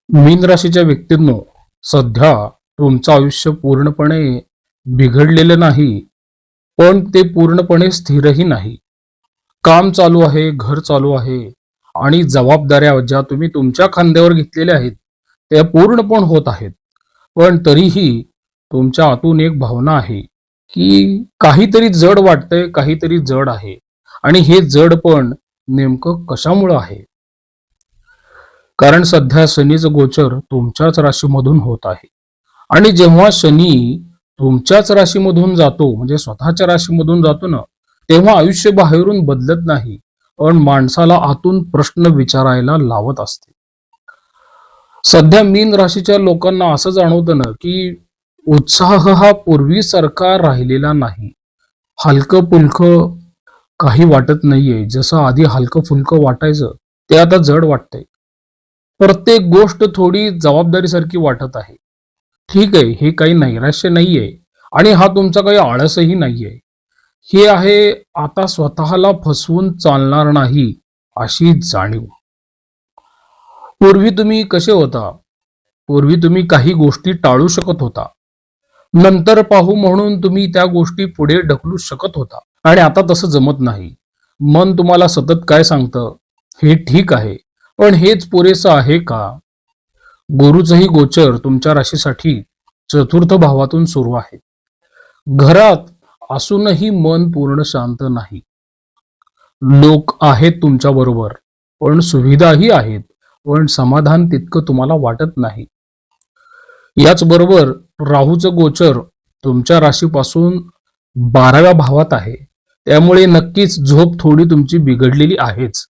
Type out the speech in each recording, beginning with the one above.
मीन राशीच्या व्यक्तींनो, सध्या तुमचं आयुष्य पूर्णपणे बिघडलेलं नाही, पण ते पूर्णपणे स्थिरही नाही. काम चालू आहे, घर चालू आहे आणि जबाबदाऱ्या ज्या तुम्ही तुमच्या खांद्यावर घेतलेल्या आहेत, त्या पूर्णपण होत आहेत. पण तरीही तुमच्या आतून एक भावना आहे, की काहीतरी जड वाटतंय, काहीतरी जड आहे आणि हे जड पण नेमकं कशामुळं आहे? कारण सध्या शनीचं गोचर तुमच्याच राशीमधून होत आहे आणि जेव्हा शनी तुमच्याच राशीमधून जातो म्हणजे स्वतःच्या राशीमधून जातो ना, तेव्हा आयुष्य बाहेरून बदलत नाही, पण माणसाला आतून प्रश्न विचारायला लावत असते. सध्या मीन राशीच्या लोकांना असं जाणवतं ना, की उत्साह हा पूर्वीसारखा राहिलेला नाही. हलकं पुलकं काही वाटत नाहीये. जसं आधी हलकं फुलकं वाटायचं, ते आता जड वाटतंय. प्रत्येक गोष्ट थोडी जबाबदारीसारखी वाटत आहे. ठीक आहे, हे काही नैराश्य नाहीये आणि हा तुमचा काही आळसही नाहीये. हे आहे आता स्वतःला फसवून चालणार नाही अशी जाणीव. पूर्वी तुम्ही कसे होता? पूर्वी तुम्ही काही गोष्टी टाळू शकत होता. नंतर पाहू म्हणून तुम्ही त्या गोष्टी पुढे ढकलू शकत होता आणि आता तसं जमत नाही. मन तुम्हाला सतत काय सांगतं? हे ठीक आहे, पण हेच पुरेसं आहे का? गुरुचंही गोचर तुमच्या राशीसाठी चतुर्थ भावातून सुरू आहे. घरात असूनही मन पूर्ण शांत नाही. लोक आहेत तुमच्या बरोबर, पण सुविधाही आहेत, पण समाधान तितकं तुम्हाला वाटत नाही. याच बरोबर राहूचं गोचर तुमच्या राशीपासून 12व्या भावात आहे. त्यामुळे नक्कीच झोप थोडी तुमची बिघडलेली आहेच.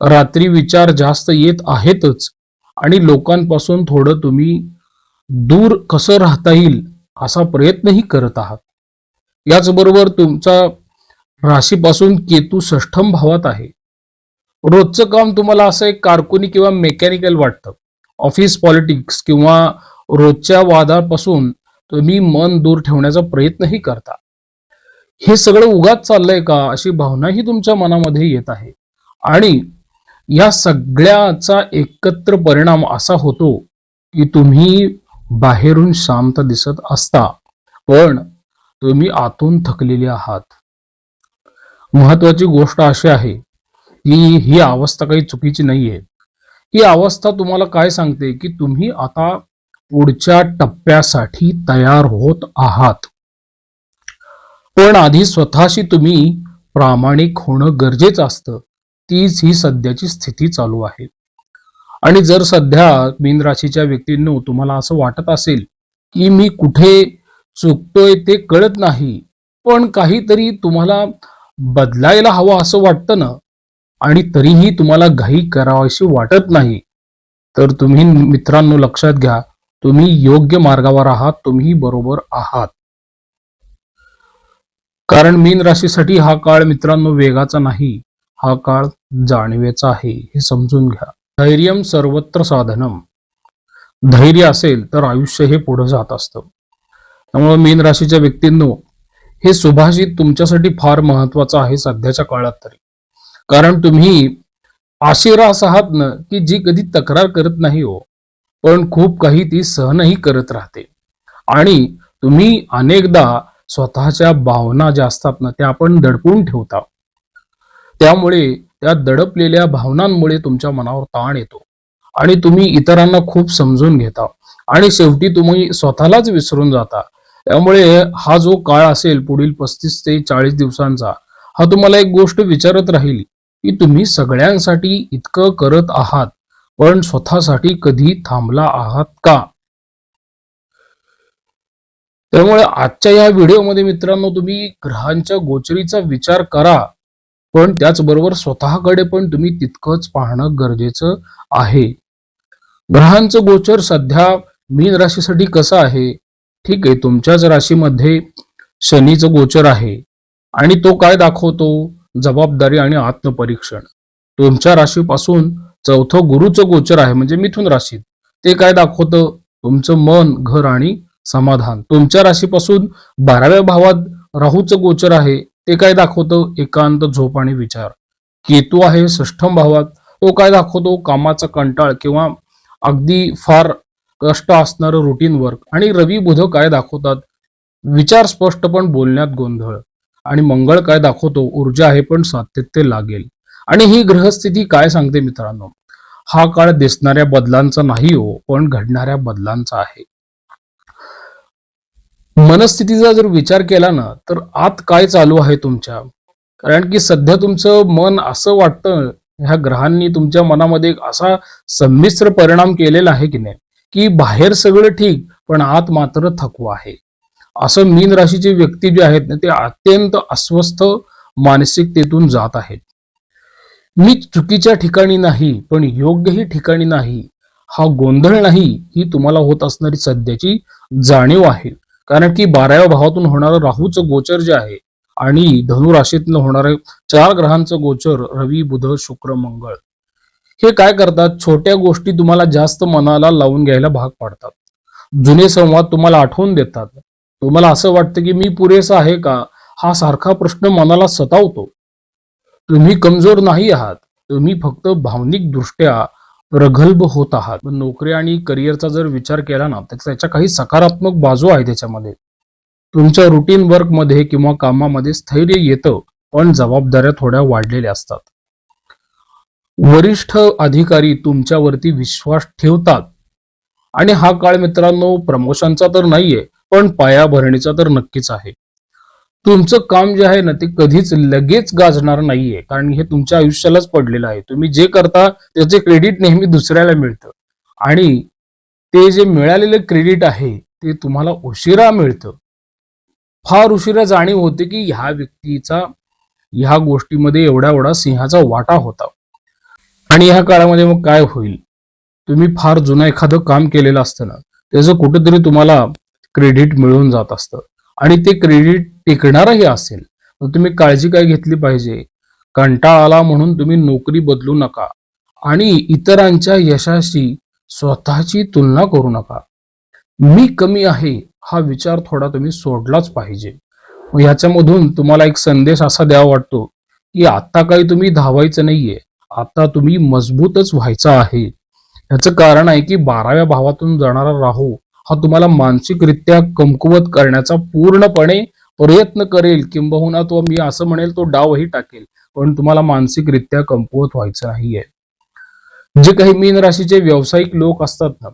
रात्री विचार जास्त येत आहेतच आणि लोकांपासून थोडं तुम्ही दूर कसं राहता येईल असा प्रयत्नही करत आहात. याचबरोबर तुमचा राशीपासून केतू षष्ठम भावात आहे. रोजचं काम तुम्हाला असं एक कारकुनी किंवा मेकॅनिकल वाटतं. ऑफिस पॉलिटिक्स किंवा रोजच्या वादापासून तुम्ही मन दूर ठेवण्याचा प्रयत्नही करता. हे सगळं उगाच चाललंय का अशी भावनाही तुमच्या मनामध्ये येत आहे आणि या सगळ्याचा एकत्र परिणाम असा होतो की तुम्ही बाहेरून शांत दिसत असता, पण तुम्ही आतून थकलेले आहात. महत्वाची गोष्ट अशी आहे की ही अवस्था काही चुकीची नाहीये. ही अवस्था तुम्हाला काय सांगते की तुम्ही आता पुढच्या टप्प्यासाठी तयार होत आहात. पण आधी स्वतःशी तुम्ही प्रामाणिक होणं गरजेचं असतं. तीच ही सध्याची स्थिती चालू आहे. आणि जर सध्या मीन राशीच्या व्यक्तींनो तुम्हाला असं वाटत असेल की मी कुठे चुकतोय ते कळत नाही, पण काहीतरी तुम्हाला बदलायला हवं असं वाटतं ना, आणि तरीही तुम्हाला घाई करावीशी वाटत नाही, तर तुम्ही मित्रांनो लक्षात घ्या, तुम्ही योग्य मार्गावर आहात, तुम्ही बरोबर आहात. कारण मीन राशीसाठी हा काळ मित्रांनो वेगाचा नाही, हा काळ जाणीवेचा आहे, हे समजून घ्या. धैर्यम सर्वत्र साधनम. धैर्य असेल तर आयुष्य हे पुढे जात असतं. त्यामुळे मीन राशीच्या व्यक्तींनो, हे सुभाषित तुमच्यासाठी फार महत्वाचं आहे सध्याच्या काळात तरी. कारण तुम्ही अशी रास आहात ना की जी कधी तक्रार करत नाही हो, पण खूप काही ती सहनही करत राहते. आणि तुम्ही अनेकदा स्वतःच्या भावना ज्या असतात ना त्या आपण दडपून ठेवता. त्यामुळे त्या दडपलेल्या भावनांमुळे तुमच्या मनावर ताण येतो आणि तुम्ही इतरांना खूप समजून घेता आणि शेवटी तुम्ही स्वतःलाच विसरून जाता. त्यामुळे हा जो काळ असेल पुढील 35 ते 40 दिवसांचा, हा तुम्हाला एक गोष्ट विचारत राहील की तुम्ही सगळ्यांसाठी इतकं करत आहात, पण स्वतःसाठी कधी थांबला आहात का? त्यामुळे आजच्या या व्हिडिओमध्ये मित्रांनो तुम्ही ग्रहांच्या गोचरीचा विचार करा, पण त्याचबरोबर स्वतःकडे पण तुम्ही तितकंच पाहणं गरजेचं आहे. ग्रहांचं गोचर सध्या मीन राशीसाठी कसं आहे? ठीक आहे, तुमच्याच राशीमध्ये शनीचं गोचर आहे आणि तो काय दाखवतो? जबाबदारी आणि आत्मपरीक्षण. तुमच्या राशीपासून चौथं गुरुचं गोचर आहे म्हणजे मिथुन राशीत. ते काय दाखवतं? तुमचं मन, घर आणि समाधान. तुमच्या राशीपासून 12व्या भावात राहूचं गोचर आहे. ते काय दाखवतं? एकांत, झोप आणि विचार. केतू आहे षष्ठम भावात. तो काय दाखवतो? कामाचा कंटाळ किंवा अगदी फार कष्ट असणारं रुटीन वर्क. आणि रवी बुध काय दाखवतात? विचार स्पष्ट पण बोलण्यात गोंधळ. आणि मंगळ काय दाखवतो? ऊर्जा आहे पण सातत्य लागेल. आणि ही ग्रहस्थिती काय सांगते मित्रांनो? हा काळ दिसणाऱ्या बदलांचा नाही हो, पण घडणाऱ्या बदलांचा आहे. मनस्थितीचा जर विचार केला ना, तर आत काय चालू आहे तुमच्या? कारण की सध्या तुमचं मन असं वाटतं, ह्या ग्रहांनी तुमच्या मनामध्ये एक असा संमिश्र परिणाम केलेला आहे की नाही, की बाहेर सगळं ठीक, पण आत मात्र थकवा आहे. असं मीन राशीचे व्यक्ती जे आहेत ना, ते अत्यंत अस्वस्थ मानसिकतेतून जात आहेत. मी चुकीच्या ठिकाणी नाही, पण योग्यही ठिकाणी नाही. हा गोंधळ नाही, ही तुम्हाला होत असणारी सध्याची जाणीव आहे. कारण की 12व्या भावातून होणारं राहूचं गोचर जे आहे आणि धनु राशीतनं होणारं 4 ग्रहांचं गोचर रवी, बुध, शुक्र, मंगळ, हे काय करतात? छोट्या गोष्टी तुम्हाला जास्त मनाला लावून घ्यायला भाग पाडतात. जुने संवाद तुम्हाला आठवून देतात. तुम्हाला असं वाटतं की मी पुरेसा आहे का? हा सारखा प्रश्न मनाला सतावतो. तुम्ही कमजोर नाही आहात. तुम्ही फक्त भावनिक दृष्ट्या प्रगल्भ होत आहात. पण नोकरी आणि करिअरचा जर विचार केला ना, तर त्याच्या काही सकारात्मक बाजू आहे त्याच्यामध्ये. तुमच्या रुटीन वर्कमध्ये किंवा कामामध्ये स्थैर्य येतं, पण जबाबदाऱ्या थोड्या वाढलेल्या असतात. वरिष्ठ अधिकारी तुमच्यावरती विश्वास ठेवतात. आणि हा काळ मित्रांनो प्रमोशनचा तर नाहीये, पण पायाभरणीचा तर नक्कीच आहे. तुमचं काम जे आहे ना, ते कधीच लगेच गाजणार नाहीये, कारण हे तुमच्या आयुष्यालाच पडलेलं आहे. तुम्ही जे करता त्याचे क्रेडिट नेहमी दुसऱ्याला मिळतं. आणि ते जे मिळालेलं क्रेडिट आहे, ते तुम्हाला उशिरा मिळतं. फार उशिरा जाणीव होते की ह्या व्यक्तीचा ह्या गोष्टीमध्ये एवढा एवढा सिंहाचा वाटा होता. आणि ह्या काळामध्ये मग काय होईल? तुम्ही फार जुनं एखादं काम केलेलं असतं ना, त्याचं कुठेतरी तुम्हाला क्रेडिट मिळून जात असतं. आणि ते क्रेडिट टिकणारही असेल. तर तुम्ही काळजी काय घेतली पाहिजे? कंटाळा आला म्हणून तुम्ही नोकरी बदलू नका. आणि इतरांच्या यशाशी स्वतःची तुलना करू नका. मी कमी आहे हा विचार थोडा तुम्ही सोडलाच पाहिजे. मग ह्याच्यामधून तुम्हाला एक संदेश असा द्यावा वाटतो, की आता काही तुम्ही धावायचं नाहीये. आता तुम्ही मजबूतच व्हायचं आहे. याचं कारण आहे की 12व्या भावातून जाणारा राहू हा तुम्हाला मानसिकरित्या कमकुवत करण्याचा पूर्णपणे प्रयत्न करेल, किंबहुना तो मी असं म्हणेल तो डावही टाकेल, पण तुम्हाला मानसिकरित्या कमकुवत व्हायचं नाहीये. जे काही मीन राशीचे व्यावसायिक लोक असतात ना,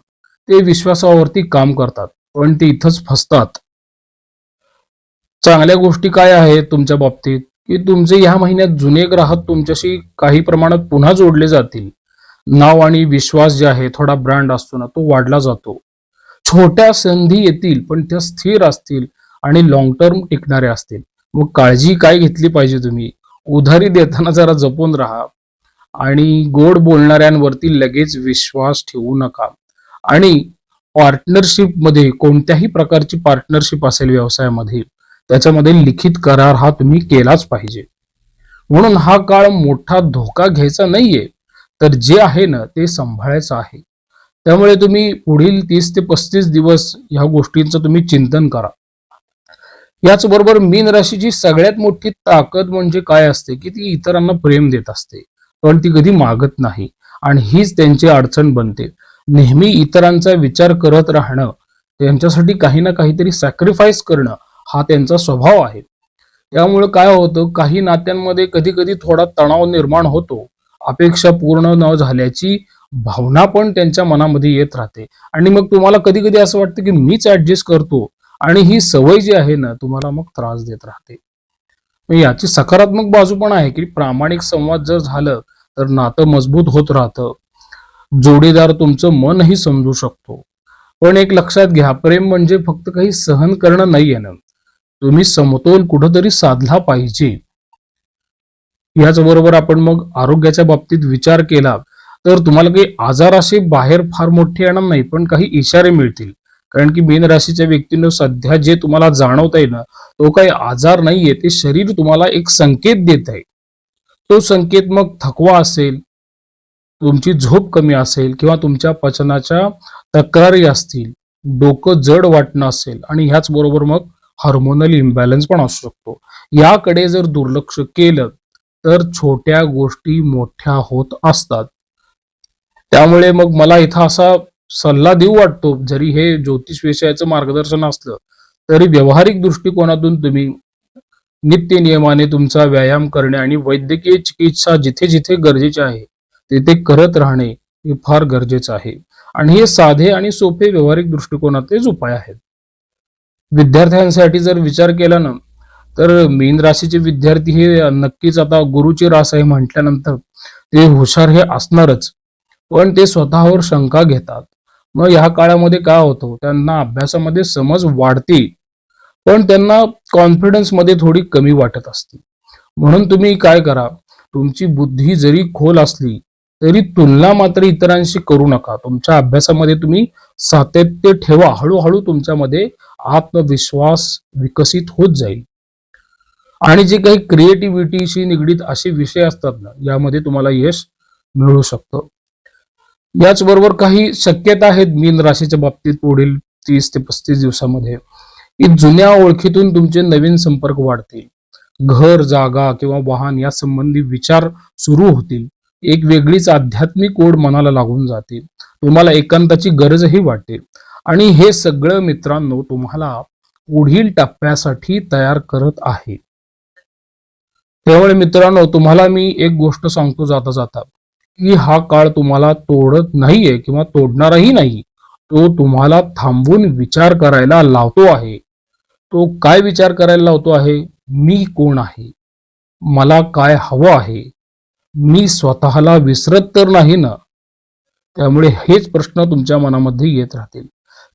ते विश्वासावरती काम करतात, पण ते इथंच फसतात. चांगल्या गोष्टी काय आहेत तुमच्या बाबतीत, की तुमचे ह्या महिन्यात जुने ग्राहक तुमच्याशी काही प्रमाणात पुन्हा जोडले जातील. नाव आणि विश्वास जे आहे, थोडा ब्रँड असतो ना, तो वाढला जातो. छोट्या संधी येतील, पण त्या स्थिर असतील आणि लॉंग टर्म टिकणाऱ्या असतील. मग काळजी काय घेतली पाहिजे तुम्ही? उधारी देताना जरा जपून राहा. आणि गोड बोलणाऱ्यांवरती लगेच विश्वास ठेवू नका. आणि पार्टनरशिपमध्ये कोणत्याही प्रकारची पार्टनरशिप असेल व्यवसायामध्ये, त्याच्यामध्ये लिखित करार हा तुम्ही केलाच पाहिजे. म्हणून हा काळ मोठा धोका घ्यायचा नाहीये, तर जे आहे ना ते सांभाळायचं आहे. त्यामुळे तुम्ही पुढील 30 ते 35 दिवस ह्या गोष्टींचं तुम्ही चिंतन करा. याचबरोबर मीन राशीची सगळ्यात मोठी ताकद म्हणजे काय असते, की ती इतरांना प्रेम देत असते, पण ती कधी मागत नाही. आणि हीच त्यांची अडचण बनते. नेहमी इतरांचा विचार करत राहणं, त्यांच्यासाठी काही ना काहीतरी सॅक्रिफाईस करणं, हा त्यांचा स्वभाव आहे. त्यामुळे काय होतं, काही नात्यांमध्ये कधी कधी थोडा तणाव निर्माण होतो. अपेक्षा पूर्ण न झाल्याची भावना पण त्यांच्या मनामध्ये येत राहते. आणि मग तुम्हाला कधी कधी असं वाटतं की मीच ऍडजस्ट करतो. आणि ही सवय जी आहे ना, तुम्हाला मग त्रास देत राहते. मग याची सकारात्मक बाजू पण आहे, की प्रामाणिक संवाद जर झालं, तर नातं मजबूत होत राहतं. जोडीदार तुमचं मनही समजू शकतो. पण एक लक्षात घ्या, प्रेम म्हणजे फक्त काही सहन करणं नाहीये ना. तुम्ही समतोल कुठंतरी साधला पाहिजे. याच बरोबर आपण मग आरोग्याच्या बाबतीत विचार केला, तर तुम्हाला काही आजार असे बाहेर फार मोठे येणार नाही, पण काही इशारे मिळतील. कारण की मीन राशीच्या व्यक्तीनं सध्या जे तुम्हाला जाणवत आहे ना, तो काही आजार नाहीये, ते शरीर तुम्हाला एक संकेत देत आहे. तो संकेत मग थकवा असेल, तुमची झोप कमी असेल, किंवा तुमच्या पचनाच्या तक्रारी असतील, डोकं जड वाटणं असेल, आणि ह्याच बरोबर मग हार्मोनल इम्बॅलन्स पण असू शकतो. याकडे जर दुर्लक्ष केलं, तर छोट्या गोष्टी मोठ्या होत असतात. त्यामुळे मग मला इथं असा सल्ला देऊ वाटतो, जरी हे ज्योतिष विषयाचं मार्गदर्शन असलं तरी व्यावहारिक दृष्टिकोनातून तुम्ही नित्य नियमाने तुमचा व्यायाम करणे आणि वैद्यकीय चिकित्सा जिथे जिथे गरजेचे आहे तिथे करत राहणे हे फार गरजेचं आहे. आणि हे साधे आणि सोपे व्यावहारिक दृष्टिकोनातलेच उपाय आहेत. विद्यार्थ्यांसाठी जर विचार केला ना, तर मीन राशीचे विद्यार्थी हे नक्कीच, आता गुरुची रास आहे म्हटल्यानंतर ते हुशार हे असणारच, पण ते स्वतःवर शंका घेतात. मग ह्या काळामध्ये काय होतं, त्यांना अभ्यासामध्ये समज वाढते पण त्यांना कॉन्फिडन्स मध्ये थोडी कमी वाटत असते. म्हणून तुम्ही काय करा, तुमची बुद्धी जरी खोल असली तरी तुलना मात्र इतरांशी करू नका. तुमच्या अभ्यासामध्ये तुम्ही सातत्य ठेवा. हळूहळू तुमच्यामध्ये आत्मविश्वास विकसित होत जाईल. आणि जे काही क्रिएटिव्हिटीशी निगडीत असे विषय असतात ना, यामध्ये तुम्हाला यश मिळू शकतं. याचबरोबर काही शक्यता आहेत मीन राशीच्या बाबतीत पुढील 30 ते 35 दिवसामध्ये, की जुन्या ओळखीतून तुमचे नवीन संपर्क वाढतील. घर, जागा किंवा वाहन या संबंधी विचार सुरू होतील. एक वेगळीच आध्यात्मिक ओढ मनाला लागून जाते. तुम्हाला एकांताची गरजही वाटेल. आणि हे सगळं मित्रांनो तुम्हाला पुढील टप्प्यासाठी तयार करत आहे. त्यामुळे मित्रांनो, तुम्हाला मी एक गोष्ट सांगतो जाता जाता, की हा काळ तुम्हाला तोडत नाहीये किंवा तोडणारही नाही. तो तुम्हाला थांबून विचार करायला लावतो आहे. तो काय विचार करायला लावतो आहे? मी कोण आहे? मला काय हवं आहे? मी स्वतःला विसरत तर नाही ना? त्यामुळे हेच प्रश्न तुमच्या मनामध्ये येत राहतील.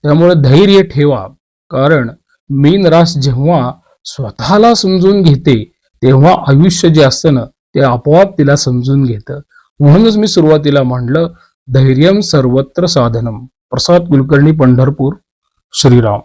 त्यामुळे धैर्य ठेवा, कारण मीन रास जेव्हा स्वतःला समजून घेते तेव्हा आयुष्य जे असतं ना ते आपोआप तिला समजून घेतं. म्हणूनच मी सुरुवातीला म्हणलं, धैर्यम सर्वत्र साधनम. प्रसाद कुलकर्णी, पंढरपूर. श्रीराम.